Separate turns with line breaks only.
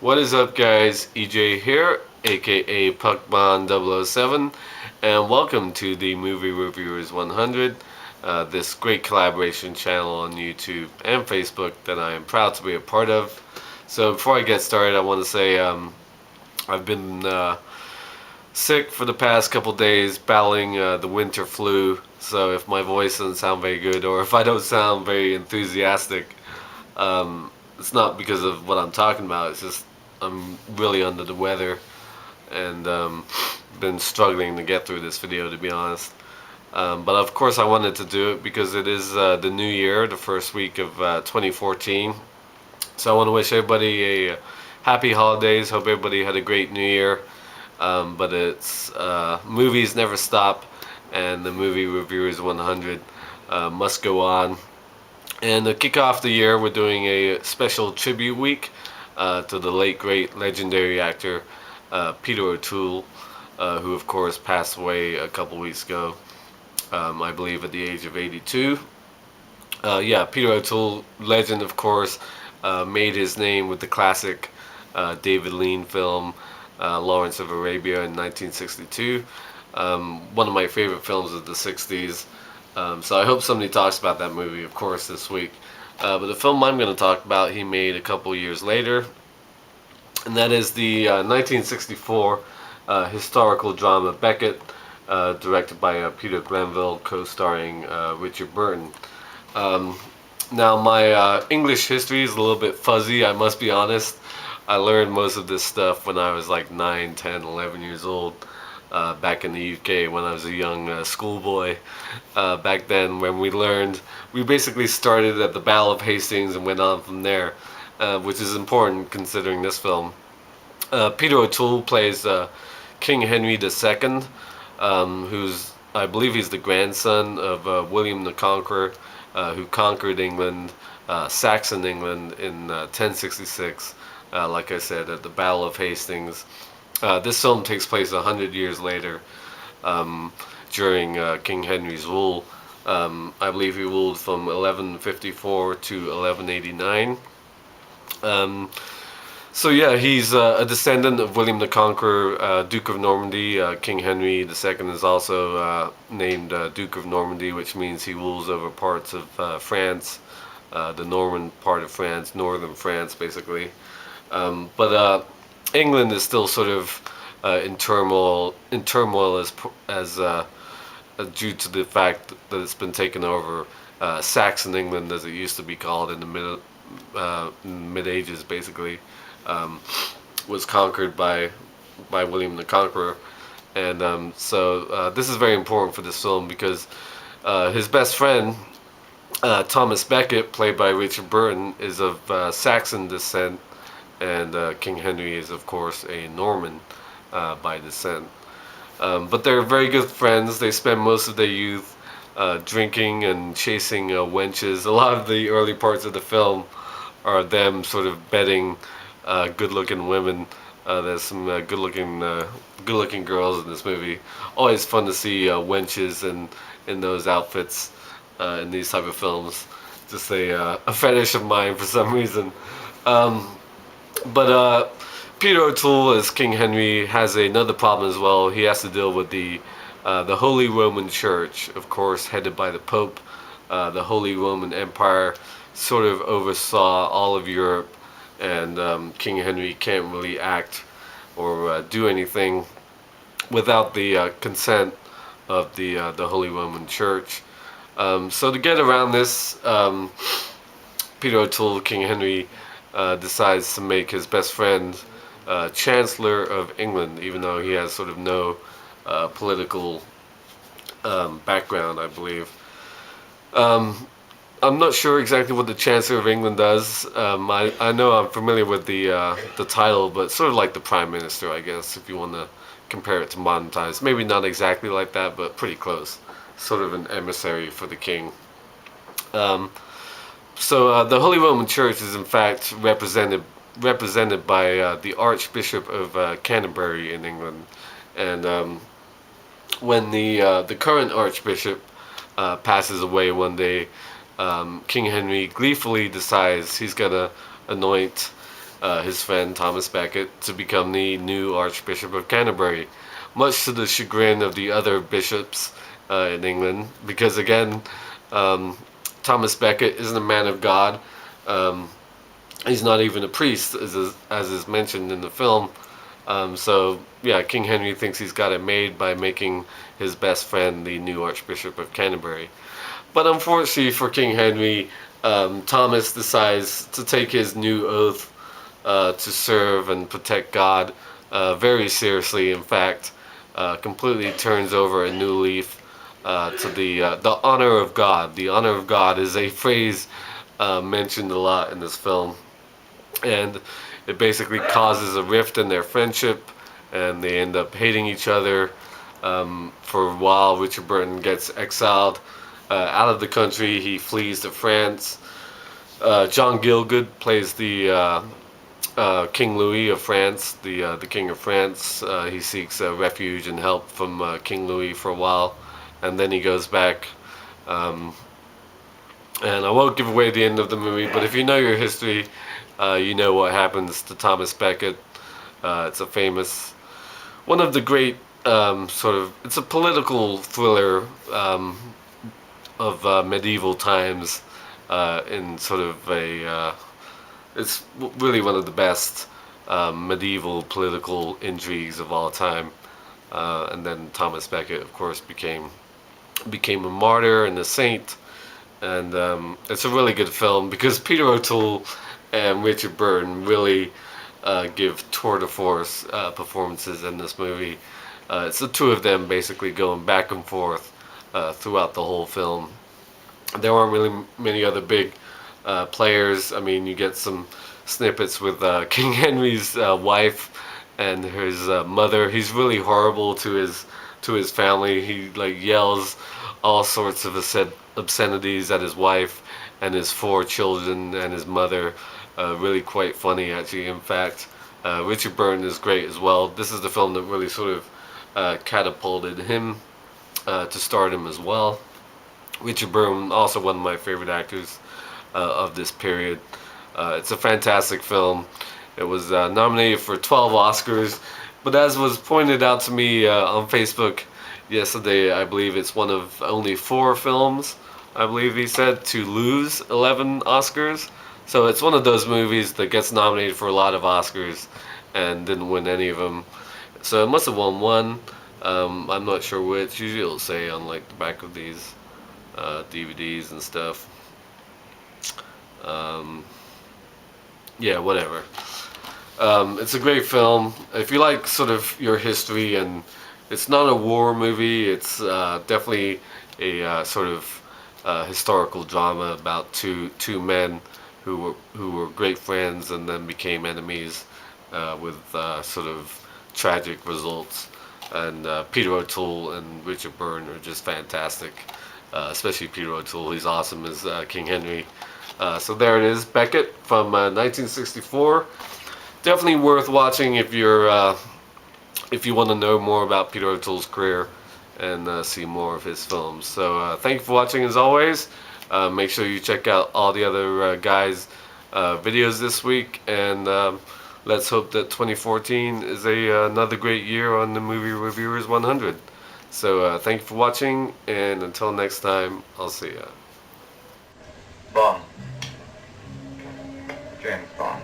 What is up, guys? EJ here, aka Puckbon007, and welcome to the Movie Reviewers 100, this great collaboration channel on YouTube and Facebook that I am proud to be a part of. So before I get started, I want to say I've been sick for the past couple days, battling the winter flu. So if my voice doesn't sound very good, or if I don't sound very enthusiastic, it's not because of what I'm talking about. It's just I'm really under the weather and been struggling to get through this video, to be honest. But of course I wanted to do it because it is the new year, the first week of 2014. So I want to wish everybody a happy holidays. Hope everybody had a great new year. But it's movies never stop, and the Movie Reviewers 100 must go on. And to kick off the year, we're doing a special tribute week to the late, great, legendary actor Peter O'Toole, who of course passed away a couple weeks ago, I believe at the age of 82. Yeah, Peter O'Toole, legend of course, made his name with the classic David Lean film, Lawrence of Arabia in 1962. One of my favorite films of the 60s. So I hope somebody talks about that movie, of course, this week. But the film I'm going to talk about, he made a couple years later, and that is the 1964 historical drama Becket, directed by Peter Glanville, co-starring Richard Burton. Now, my English history is a little bit fuzzy, I must be honest. I learned most of this stuff when I was like 9, 10, 11 years old. Back in the UK when I was a young schoolboy. Back then when we basically started at the Battle of Hastings and went on from there, which is important considering this film. Peter O'Toole plays King Henry II, I believe he's the grandson of William the Conqueror, who conquered England, Saxon England in 1066, like I said, at the Battle of Hastings. This film takes place 100 years later, during King Henry's rule. I believe he ruled from 1154 to 1189. So yeah, he's a descendant of William the Conqueror, Duke of Normandy. King Henry II is also named Duke of Normandy, which means he rules over parts of France, the Norman part of France, northern France, basically. But England is still sort of in turmoil as due to the fact that it's been taken over. Saxon England, as it used to be called in the mid ages, basically, was conquered by William the Conqueror, and so this is very important for this film because his best friend Thomas Becket, played by Richard Burton, is of Saxon descent. And King Henry is, of course, a Norman by descent. But they're very good friends. They spend most of their youth drinking and chasing wenches. A lot of the early parts of the film are them sort of betting good-looking women. There's some good-looking girls in this movie. Always fun to see wenches in those outfits in these type of films. Just a fetish of mine for some reason. But Peter O'Toole as King Henry has another problem as well. He has to deal with the Holy Roman Church, of course, headed by the Pope. The Holy Roman Empire sort of oversaw all of Europe, and King Henry can't really act or do anything without the consent of the Holy Roman Church. So to get around this, Peter O'Toole, King Henry, decides to make his best friend Chancellor of England, even though he has sort of no political background, I believe. I'm not sure exactly what the Chancellor of England does. I know I'm familiar with the title, but sort of like the Prime Minister, I guess, if you want to compare it to modern times. Maybe not exactly like that, but pretty close. Sort of an emissary for the king. So the Holy Roman Church is in fact represented by the Archbishop of Canterbury in England, and when the current Archbishop passes away one day, King Henry gleefully decides he's gonna anoint his friend Thomas Becket to become the new Archbishop of Canterbury, much to the chagrin of the other bishops in England, because again, um, Thomas Becket isn't a man of God. Um, he's not even a priest, as is mentioned in the film. So yeah, King Henry thinks he's got it made by making his best friend the new Archbishop of Canterbury. But unfortunately for King Henry, Thomas decides to take his new oath to serve and protect God very seriously. In fact, completely turns over a new leaf to the honor of God. The honor of God is a phrase mentioned a lot in this film, and it basically causes a rift in their friendship, and they end up hating each other. For a while, Richard Burton gets exiled out of the country. He flees to France. John Gielgud plays the King Louis of France, the King of France. He seeks refuge and help from King Louis for a while, and then he goes back. Um, and I won't give away the end of the movie, but if you know your history, you know what happens to Thomas Becket. It's a famous, one of the great it's a political thriller of medieval times in sort of a it's really one of the best medieval political intrigues of all time. And then Thomas Becket, of course, became a martyr and a saint. And it's a really good film because Peter O'Toole and Richard Burton really give tour de force performances in this movie. It's the two of them basically going back and forth throughout the whole film. There aren't really many other big players. I mean, you get some snippets with King Henry's wife and his mother. He's really horrible to his family. He like yells all sorts of obscenities at his wife and his four children and his mother. Really quite funny, actually. In fact, Richard Burton is great as well. This is the film that really sort of catapulted him to stardom as well. Richard Burton, also one of my favorite actors of this period. It's a fantastic film. It was nominated for 12 Oscars, but as was pointed out to me on Facebook yesterday, I believe it's one of only 4 films, I believe he said, to lose 11 Oscars. So it's one of those movies that gets nominated for a lot of Oscars and didn't win any of them. So it must have won one. I'm not sure which. Usually it'll say on like the back of these DVDs and stuff. Yeah, whatever. It's a great film. If you like sort of your history, and it's not a war movie, it's definitely a sort of historical drama about two men who were great friends and then became enemies with sort of tragic results. And Peter O'Toole and Richard Burton are just fantastic. Especially Peter O'Toole, he's awesome as King Henry. So there it is, Becket from 1964. Definitely worth watching if you want to know more about Peter O'Toole's career and see more of his films. So thank you for watching as always. Make sure you check out all the other guys' videos this week, and let's hope that 2014 is another great year on the Movie Reviewers 100. So thank you for watching, and until next time, I'll see ya.
Bond. James Bond.